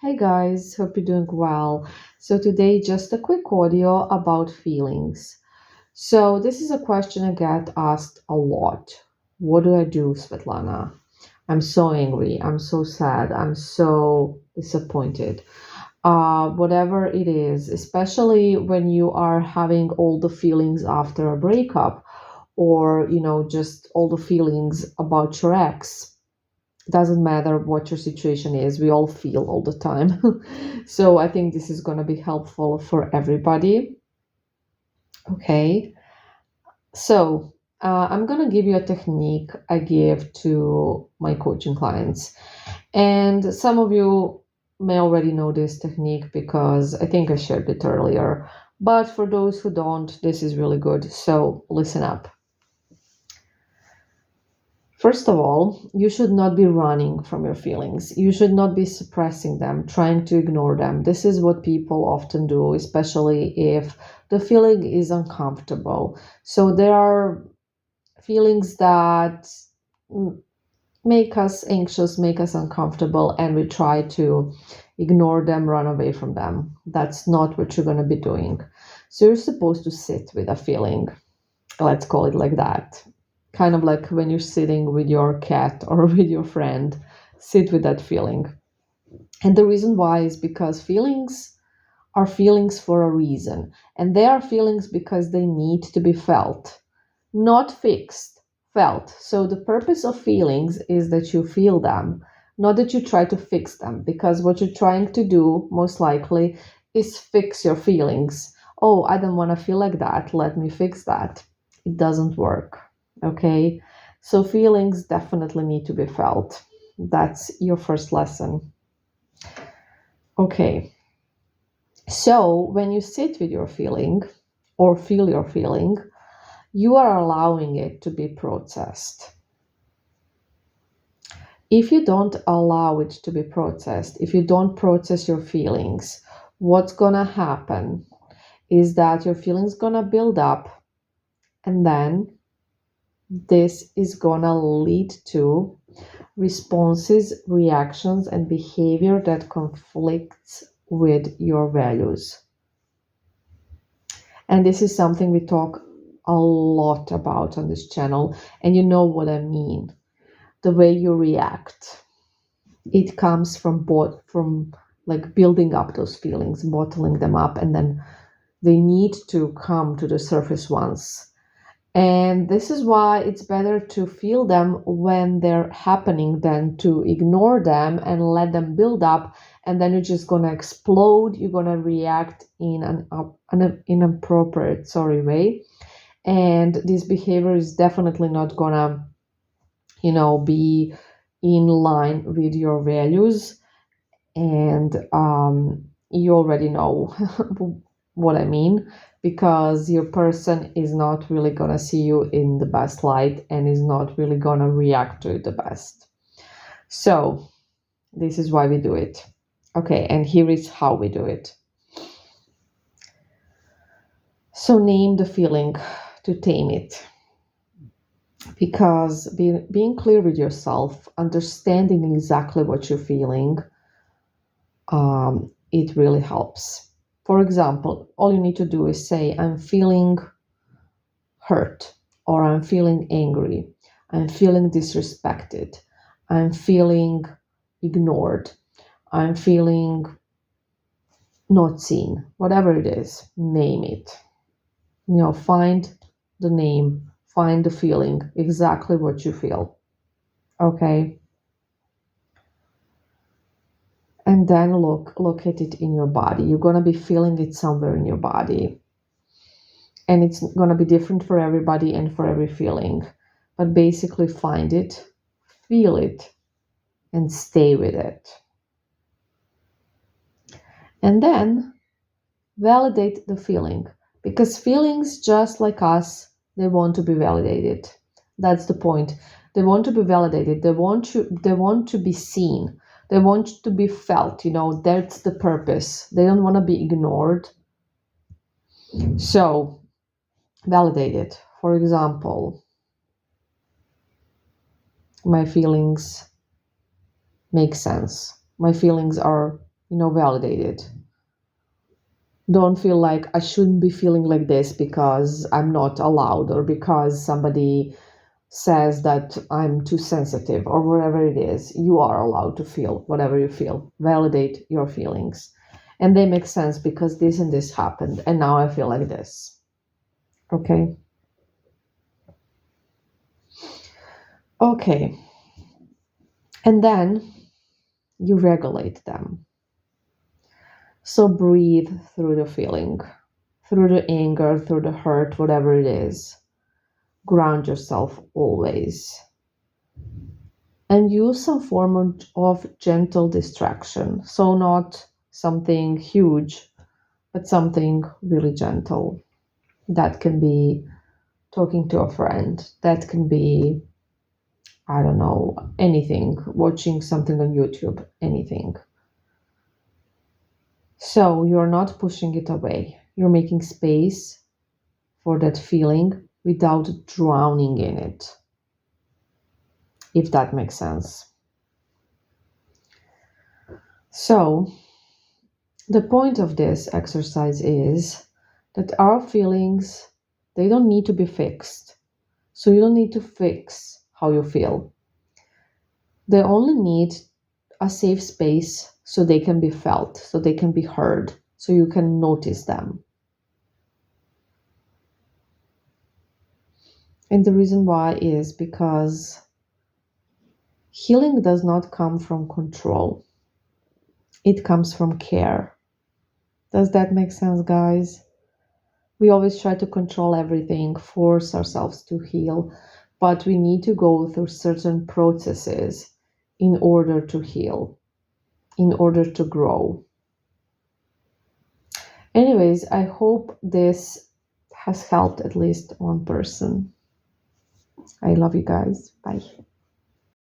Hey guys, hope you're doing well. So, today, just a quick audio about feelings. So, this is a question I get asked a lot. What do I do, Svetlana? I'm so angry. I'm so sad. I'm so disappointed. Whatever it is, especially when you are having all the feelings after a breakup or, just all the feelings about your ex. Doesn't matter what your situation is, we all feel all the time. So I think this is going to be helpful for everybody. Okay, so I'm going to give you a technique I give to my coaching clients, and some of you may already know this technique because I think I shared it earlier, but for those who don't, this is really good, so listen up. First of all, you should not be running from your feelings. You should not be suppressing them, trying to ignore them. This is what people often do, especially if the feeling is uncomfortable. So there are feelings that mm, make us anxious, make us uncomfortable, and we try to ignore them, run away from them. That's not what you're going to be doing. So you're supposed to sit with a feeling, let's call it like that, kind of like when you're sitting with your cat or with your friend, sit with that feeling. And the reason why is because feelings are feelings for a reason, and they are feelings because they need to be felt, not fixed, felt. So the purpose of feelings is that you feel them, not that you try to fix them, because what you're trying to do most likely is fix your feelings. Oh, I don't want to feel like that, let me fix that. It doesn't work. Okay, so feelings definitely need to be felt. That's your first lesson. Okay, so when you sit with your feeling or feel your feeling, you are allowing it to be processed. If you don't allow it to be processed, if you don't process your feelings, what's gonna happen is that your feelings gonna build up, and then this is gonna lead to responses, reactions, and behavior that conflicts with your values. And this is something we talk a lot about on this channel, and you know what I mean. The way you react, it comes from like building up those feelings, bottling them up, and then they need to come to the surface once. And this is why it's better to feel them when they're happening than to ignore them and let them build up. And then you're just going to explode. You're going to react in an inappropriate, way. And this behavior is definitely not going to, be in line with your values. And you already know what I mean, because your person is not really gonna see you in the best light and is not really gonna react to it the best. So this is why we do it. Okay, and here is how we do it. So name the feeling to tame it. Because being clear with yourself, understanding exactly what you're feeling, it really helps. For example, all you need to do is say, I'm feeling hurt, or I'm feeling angry, I'm feeling disrespected, I'm feeling ignored, I'm feeling not seen, whatever it is, name it. Find the name, find the feeling, exactly what you feel. Okay? And then look at it in your body. You're going to be feeling it somewhere in your body. And it's going to be different for everybody and for every feeling. But basically, find it, feel it, and stay with it. And then validate the feeling, because feelings, just like us, they want to be validated. That's the point. They want to be validated. They want to be seen. They want to be felt. That's the purpose. They don't want to be ignored. So validate it. For example, my feelings make sense. My feelings are validate it. Don't feel like I shouldn't be feeling like this because I'm not allowed, or because somebody says that I'm too sensitive, or whatever it is. You are allowed to feel whatever you feel. Validate your feelings. And they make sense because this and this happened, and now I feel like this. Okay? Okay. And then you regulate them. So breathe through the feeling, through the anger, through the hurt, whatever it is. Ground yourself always. And use some form of gentle distraction. So, not something huge, but something really gentle. That can be talking to a friend, that can be, I don't know, anything, watching something on YouTube, anything. So, you're not pushing it away, you're making space for that feeling without drowning in it, if that makes sense. So, the point of this exercise is that our feelings, they don't need to be fixed. So you don't need to fix how you feel. They only need a safe space so they can be felt, so they can be heard, so you can notice them. And the reason why is because healing does not come from control. It comes from care. Does that make sense, guys? We always try to control everything, force ourselves to heal, but we need to go through certain processes in order to heal, in order to grow. Anyways, I hope this has helped at least one person. I love you guys. Bye.